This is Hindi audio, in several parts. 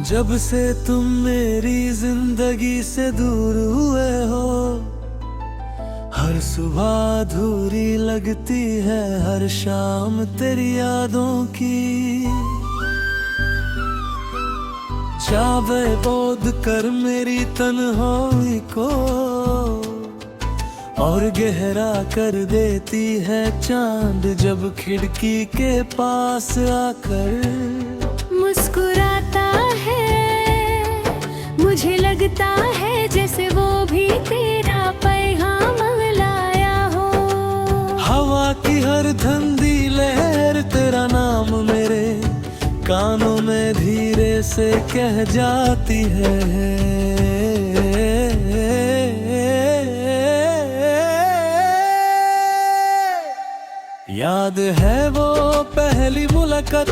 जब से तुम मेरी जिंदगी से दूर हुए हो, हर सुबह अधूरी लगती है हर शाम तेरी यादों की। चाबे बोध कर मेरी तन्हाई को और गहरा कर देती है चांद जब खिड़की के पास आकर मुस्कुराता है। मुझे लगता है जैसे वो भी तेरा पैगाम लाया हो। हवा की हर धंधी लहर तेरा नाम मेरे कानों में धीरे से कह जाती है। याद है वो पहली मुलाकात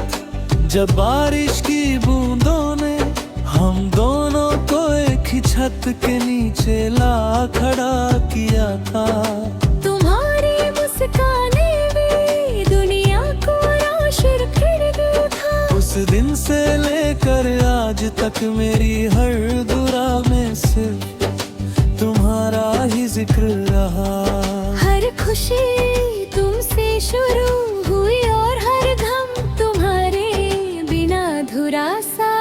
जब बारिश की बूंदों ने हम दोनों को एक ही छत के नीचे ला खड़ा किया था। तुम्हारी मुस्काने भी दुनिया को रोशन कर दिया था। उस दिन से लेकर आज तक मेरी हर दुआ में सिर्फ तुम्हारा ही जिक्र रहा। हर खुशी तुमसे शुरू हुई और हर गम तुम्हारे बिना अधूरा सा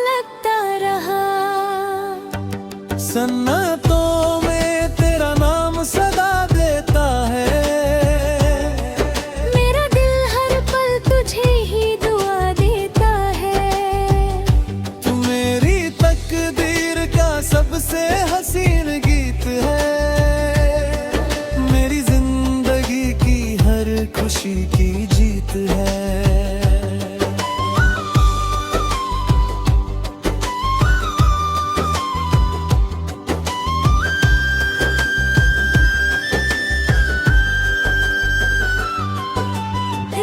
लगता रहा। सन्नाटों में तेरा नाम सदा देता है। मेरा दिल हर पल तुझे ही दुआ देता है। तू मेरी तकदीर का सबसे हसीन गीत है। मेरी जिंदगी की हर खुशी की जीत है।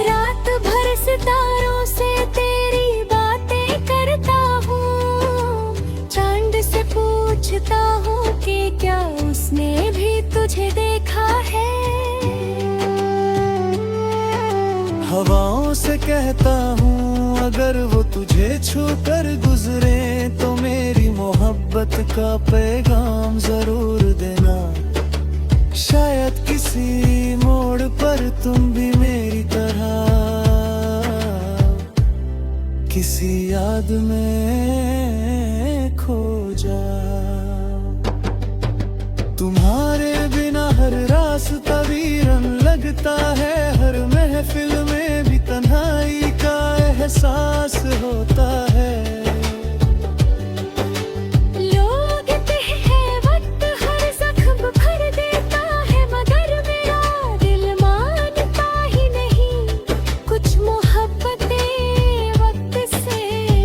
रात भर सितारों से तेरी बातें करता हूँ। चांद से पूछता हूँ कि क्या उसने भी तुझे देखा है। हवाओं से कहता हूँ अगर वो तुझे छू कर गुजरे तो मेरी मोहब्बत का पैगाम जरूर देना। शायद किसी मोड़ पर तुम भी मेरी तरह किसी याद में खो जाओ। तुम्हारे बिना हर रास्ता वीरान लगता है। हर महफिल में भी तन्हाई का एहसास होता है। लोग कहते हैं वक्त हर जख्म भर देता है, मगर मेरा दिल मानता ही नहीं। कुछ मोहब्बतें वक्त से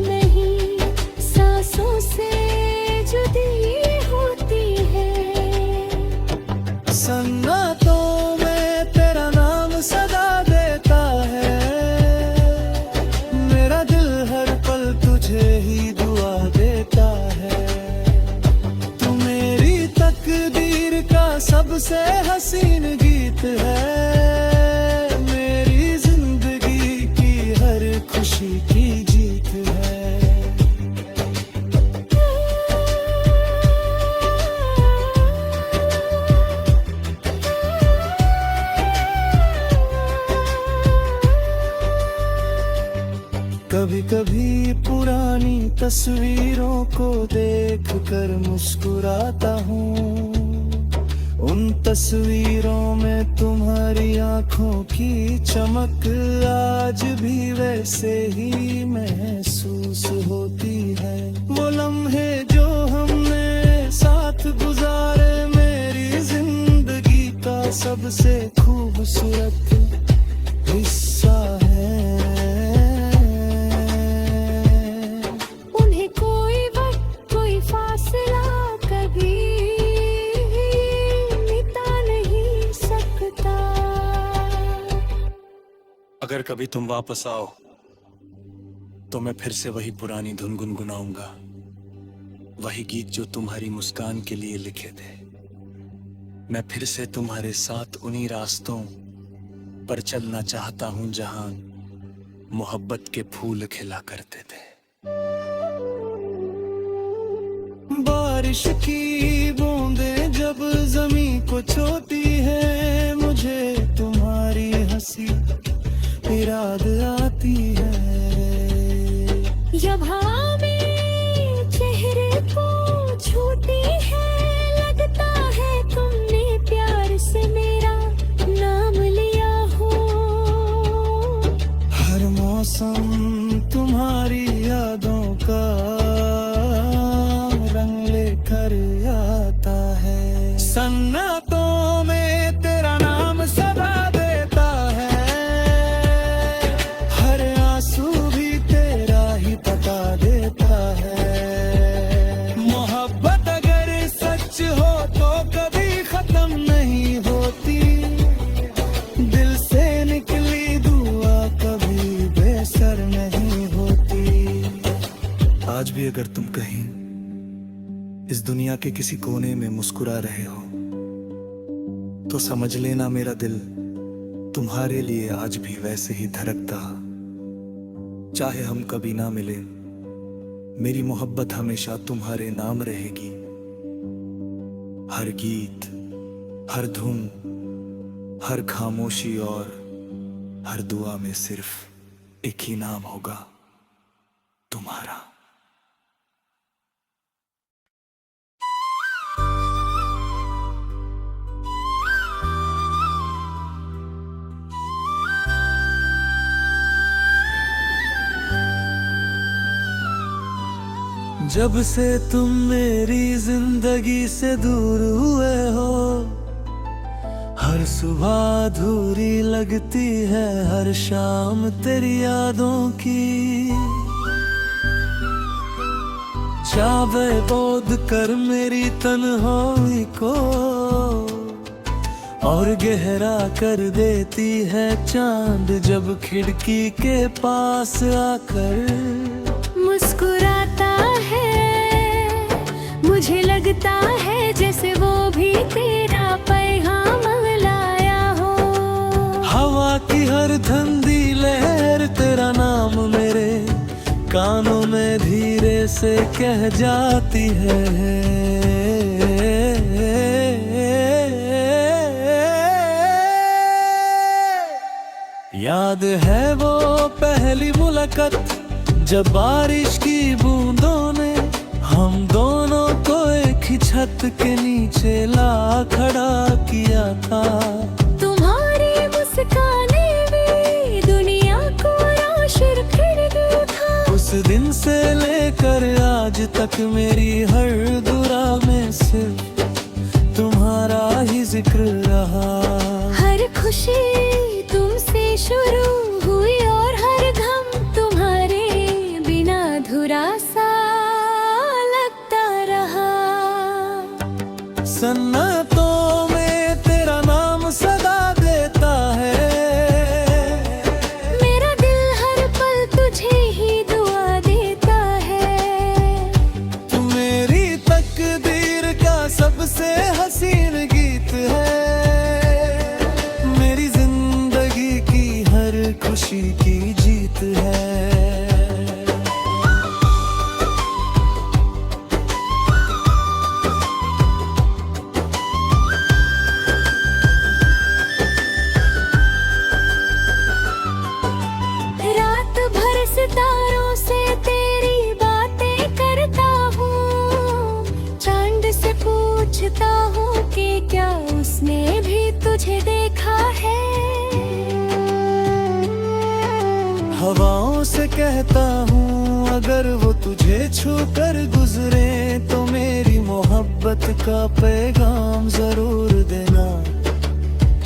नहीं सांसों से जुदी होती है। सन्नाटों में तेरा नाम सदा देता है। मेरा दिल हर पल तुझे ही दुआ देता है। तू मेरी तकदीर का सबसे हसीन गीत है। मेरी जिंदगी की हर खुशी की जीत है। कभी कभी पुरानी तस्वीरों को देख कर मुस्कुराता हूँ। उन तस्वीरों में तुम्हारी आंखों की चमक आज भी वैसे ही महसूस होती है। वो लम्हे जो हमने साथ गुजारे मेरी जिंदगी का सबसे खूबसूरत हिस्सा है। अगर कभी तुम वापस आओ तो मैं फिर से वही पुरानी धुन गुनगुनाऊंगा। वही गीत जो तुम्हारी मुस्कान के लिए लिखे थे। मैं फिर से तुम्हारे साथ उन्हीं रास्तों पर चलना चाहता हूं जहां मोहब्बत के फूल खिला करते थे। बारिश की बूंदें जब जमीन को छूती है, मुझे तुम्हारी हंसी याद आती है। जब हवा में चेहरे को छूती है, लगता है तुमने प्यार से मेरा नाम लिया हो। हर मौसम तुम्हारी यादों का रंग लेकर आता है। सन्नाटों में तेरा नाम सदा देता है, हर आंसू भी तेरा ही बता देता है। मोहब्बत अगर सच हो तो कभी खत्म नहीं होती, दिल से निकली दुआ कभी बेसर नहीं होती। आज भी अगर तुम कहीं इस दुनिया के किसी कोने में मुस्कुरा रहे हो, तो समझ लेना मेरा दिल तुम्हारे लिए आज भी वैसे ही धड़कता। चाहे हम कभी ना मिले, मेरी मोहब्बत हमेशा तुम्हारे नाम रहेगी। हर गीत, हर धुन, हर खामोशी और हर दुआ में सिर्फ एक ही नाम होगा, तुम्हारा। जब से तुम मेरी जिंदगी से दूर हुए हो, हर सुबह अधूरी लगती है, हर शाम तेरी यादों की चाबे बोध कर मेरी तन्हाई को और गहरा कर देती है चांद जब खिड़की के पास आकर मुस्कुराता है। मुझे लगता है जैसे वो भी तेरा पैगाम लाया हो। हवा की हर ठंडी लहर तेरा नाम मेरे कानों में धीरे से कह जाती है। याद है वो पहली मुलाकात जब बारिश की बूंदों ने हम दोनों को एक ही छत के नीचे ला खड़ा किया था। तुम्हारी मुस्काने भी दुनिया को रोशन कर दिया था। उस दिन से लेकर आज तक मेरी हर दुआ में सिर्फ तुम्हारा ही जिक्र रहा। हर खुशी तुमसे शुरू हुई और हर गम तुम्हारे बिना अधूरा सा लगता रहा। सन्नाटों में तेरा नाम सदा देता है, मेरा दिल हर पल तुझे ही दुआ देता है। तू मेरी तकदीर का सबसे हसीन गीत है, मेरी जिंदगी की हर खुशी की जीत है। रात भर सितारों से तेरी बातें करता हूँ, चांद से पूछता हूँ कि क्या उसने भी तुझे देखा है। हवाओं से कहता हूँ अगर वो तुझे छू कर गुजरे तो मेरी मोहब्बत का पैगाम जरूर देना।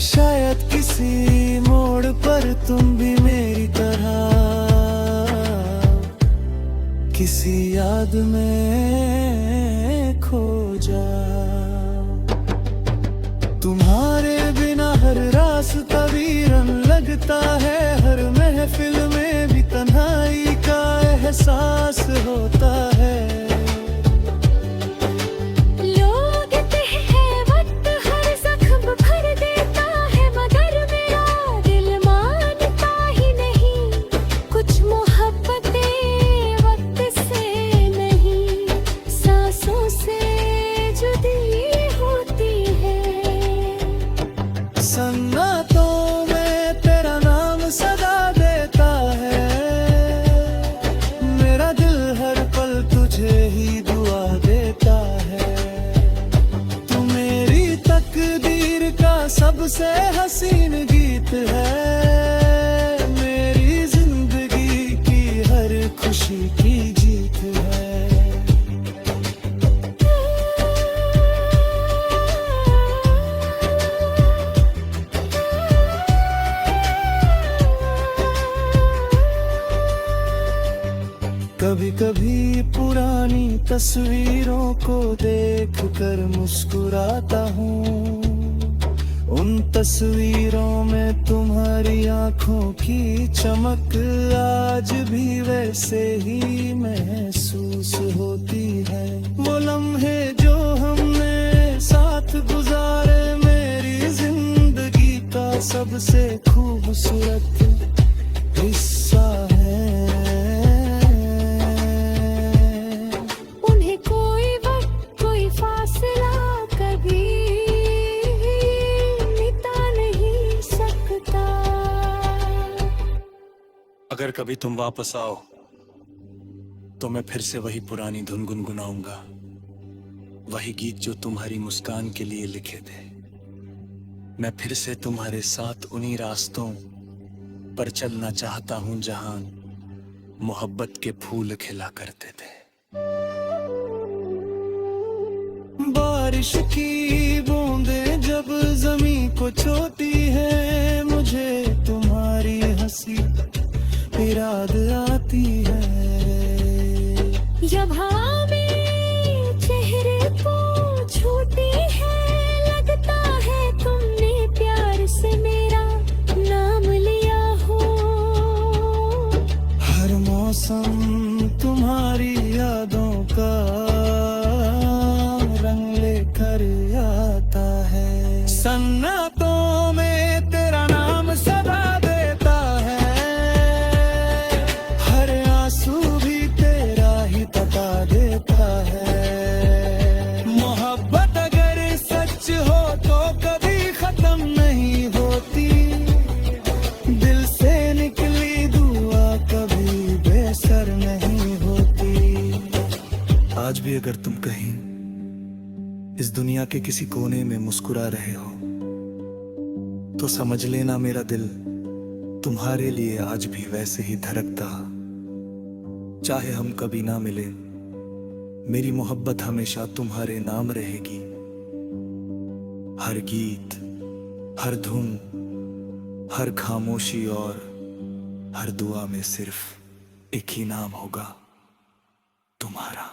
शायद किसी मोड़ पर तुम भी मेरी तरह किसी याद में खो जा। तुम्हारे बिना हर रास्ता वीरन लगता है, हर महफिल में भी तन्हाई का एहसास होता है। लोग कहते हैं वक्त हर जख्म भर देता है, मगर मेरा दिल मानता ही नहीं। कुछ मोहब्बतें वक्त सबसे हसीन गीत है, मेरी जिंदगी की हर खुशी की जीत है। कभी कभी पुरानी तस्वीरों को देखकर मुस्कुराता हूँ, उन तस्वीरों में तुम्हारी आंखों की चमक आज भी वैसे ही महसूस होती है। वो लम्हे जो हमने साथ गुजारे मेरी जिंदगी का सबसे खूबसूरत हिस्सा है। उन्हें कोई वक्त कोई फासला कभी मिटा नहीं सकता। अगर कभी तुम वापस आओ तो मैं फिर से वही पुरानी धुन गुनगुनाऊंगा, वही गीत जो तुम्हारी मुस्कान के लिए लिखे थे। मैं फिर से तुम्हारे साथ उन्हीं रास्तों पर चलना चाहता हूं जहां मोहब्बत के फूल खिला करते थे। बारिश की बूंदें जब जमीन को छूती है, मुझे तुम्हारी हंसी याद आती है। जब हवा में चेहरे को छूती है, लगता है तुमने प्यार से मेरा नाम लिया हो। हर मौसम तुम्हारी यादों का रंग लेकर आता है। सन्नाटों में तेरा नाम सदा देता है, हर आंसू भी तेरा ही बता देता है। मोहब्बत अगर सच हो तो कभी खत्म नहीं होती, दिल से निकली दुआ कभी बेसर नहीं होती। आज भी अगर तुम कहीं इस दुनिया के किसी कोने में मुस्कुरा रहे हो तो समझ लेना मेरा दिल तुम्हारे लिए आज भी वैसे ही धड़कता। चाहे हम कभी ना मिले, मेरी मोहब्बत हमेशा तुम्हारे नाम रहेगी। हर गीत, हर धुन, हर खामोशी और हर दुआ में सिर्फ एक ही नाम होगा, तुम्हारा।